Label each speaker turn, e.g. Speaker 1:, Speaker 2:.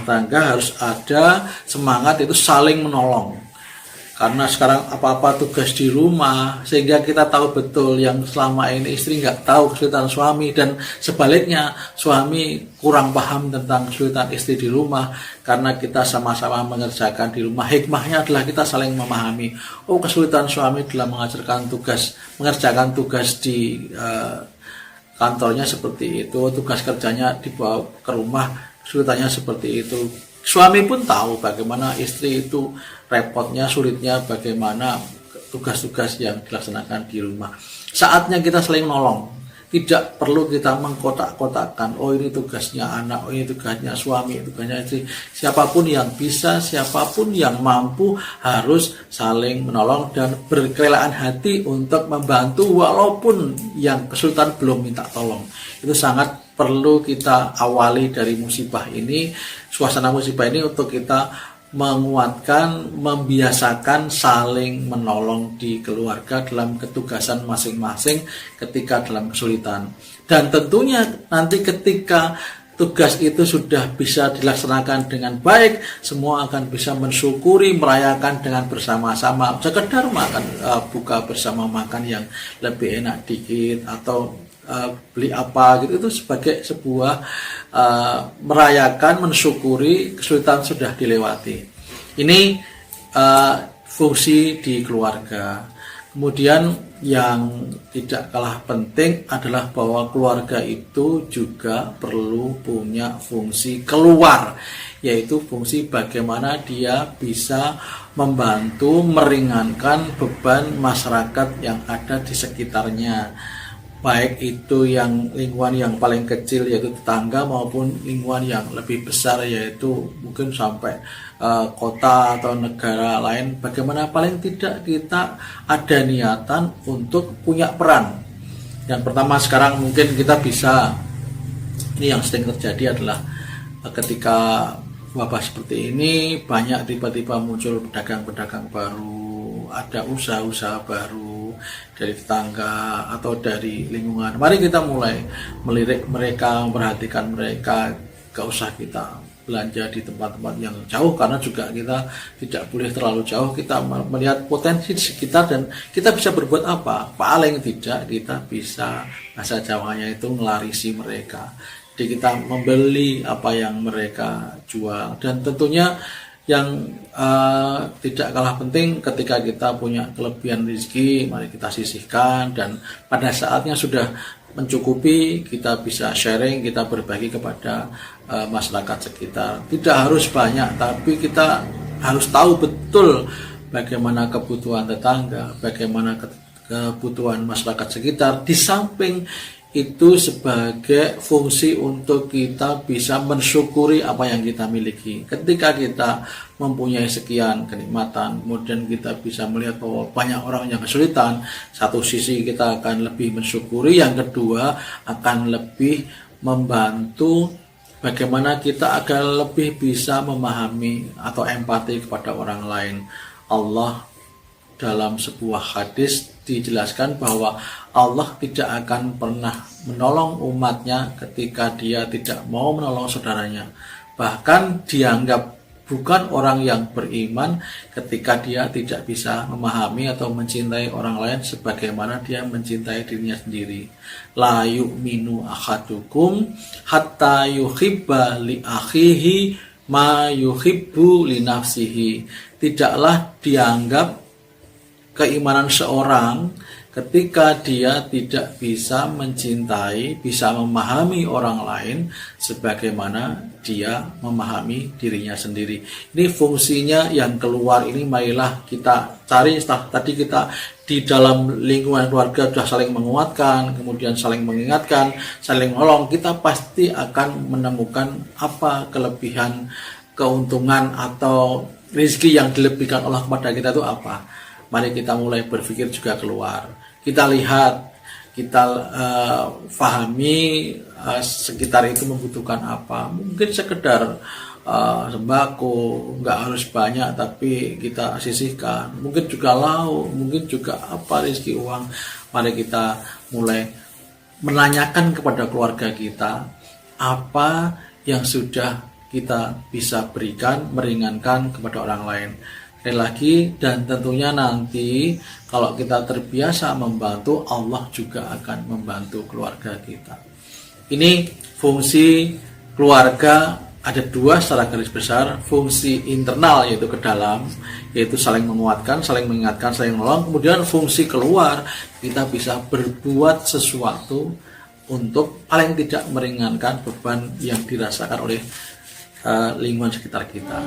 Speaker 1: rumah tangga harus ada semangat itu saling menolong. Karena sekarang apa-apa tugas di rumah, sehingga kita tahu betul yang selama ini istri nggak tahu kesulitan suami, dan sebaliknya suami kurang paham tentang kesulitan istri di rumah. Karena kita sama-sama mengerjakan di rumah, hikmahnya adalah kita saling memahami. Oh, kesulitan suami dalam mengerjakan tugas di kantornya seperti itu, tugas kerjanya dibawa ke rumah, kesulitannya seperti itu. Suami pun tahu bagaimana istri itu repotnya, sulitnya, bagaimana tugas-tugas yang dilaksanakan di rumah. Saatnya kita saling menolong. Tidak perlu kita mengkotak-kotakkan, oh ini tugasnya anak, oh ini tugasnya suami, tugasnya istri. Siapapun yang bisa, siapapun yang mampu harus saling menolong dan berkerelaan hati untuk membantu walaupun yang kesulitan belum minta tolong. Itu sangat perlu kita awali dari musibah ini, suasana musibah ini, untuk kita menguatkan, membiasakan saling menolong di keluarga dalam ketugasan masing-masing ketika dalam kesulitan. Dan tentunya nanti ketika tugas itu sudah bisa dilaksanakan dengan baik, semua akan bisa mensyukuri, merayakan dengan bersama-sama. Sekedar makan, buka bersama makan yang lebih enak dikit, atau beli apa gitu, itu sebagai sebuah merayakan, mensyukuri kesulitan sudah dilewati. Ini fungsi di keluarga. Kemudian yang tidak kalah penting adalah bahwa keluarga itu juga perlu punya fungsi keluar, yaitu fungsi bagaimana dia bisa membantu meringankan beban masyarakat yang ada di sekitarnya. Baik itu yang lingkungan yang paling kecil yaitu tetangga, maupun lingkungan yang lebih besar yaitu mungkin sampai kota atau negara lain. Bagaimana paling tidak kita ada niatan untuk punya peran. Yang pertama sekarang mungkin kita bisa, ini yang sering terjadi adalah ketika wabah seperti ini, banyak tiba-tiba muncul pedagang-pedagang baru, ada usaha-usaha baru dari tetangga atau dari lingkungan. Mari kita mulai melirik mereka, memperhatikan mereka. Gak usah kita belanja di tempat-tempat yang jauh, karena juga kita tidak boleh terlalu jauh. Kita melihat potensi di sekitar dan kita bisa berbuat apa. Paling tidak kita bisa, bahasa Jawanya itu, ngelarisi mereka. Jadi kita membeli apa yang mereka jual. Dan tentunya yang tidak kalah penting, ketika kita punya kelebihan rezeki, mari kita sisihkan, dan pada saatnya sudah mencukupi, kita bisa sharing, kita berbagi kepada masyarakat sekitar. Tidak harus banyak, tapi kita harus tahu betul bagaimana kebutuhan tetangga, bagaimana kebutuhan masyarakat sekitar. Di samping itu sebagai fungsi untuk kita bisa mensyukuri apa yang kita miliki. Ketika kita mempunyai sekian kenikmatan, kemudian kita bisa melihat bahwa banyak orang yang kesulitan, satu sisi kita akan lebih mensyukuri, yang kedua akan lebih membantu bagaimana kita akan lebih bisa memahami atau empati kepada orang lain. Allah dalam sebuah hadis dijelaskan bahwa Allah tidak akan pernah menolong umatnya ketika dia tidak mau menolong saudaranya. Bahkan dianggap bukan orang yang beriman ketika dia tidak bisa memahami atau mencintai orang lain sebagaimana dia mencintai dirinya sendiri. La yu'minu ahadukum hatta yuhibba li akhihi ma yuhibbu li nafsihi. Tidaklah dianggap keimanan seorang ketika dia tidak bisa mencintai, bisa memahami orang lain sebagaimana dia memahami dirinya sendiri. Ini fungsinya yang keluar ini, marilah kita cari. Tadi kita di dalam lingkungan keluarga sudah saling menguatkan, kemudian saling mengingatkan, saling menolong, kita pasti akan menemukan apa kelebihan, keuntungan atau rezeki yang dilebihkan Allah kepada kita itu apa. Mari kita mulai berpikir juga keluar. Kita lihat, kita pahami sekitar itu membutuhkan apa. Mungkin sekedar sembako, nggak harus banyak, tapi kita sisihkan. Mungkin juga lauk, mungkin juga apa, rezeki uang. Mari kita mulai menanyakan kepada keluarga kita apa yang sudah kita bisa berikan, meringankan kepada orang lain. Sekali lagi, dan tentunya nanti kalau kita terbiasa membantu, Allah juga akan membantu keluarga kita. Ini fungsi keluarga ada dua secara garis besar. Fungsi internal yaitu ke dalam, yaitu saling menguatkan, saling mengingatkan, saling menolong. Kemudian fungsi keluar, kita bisa berbuat sesuatu untuk paling tidak meringankan beban yang dirasakan oleh lingkungan sekitar kita.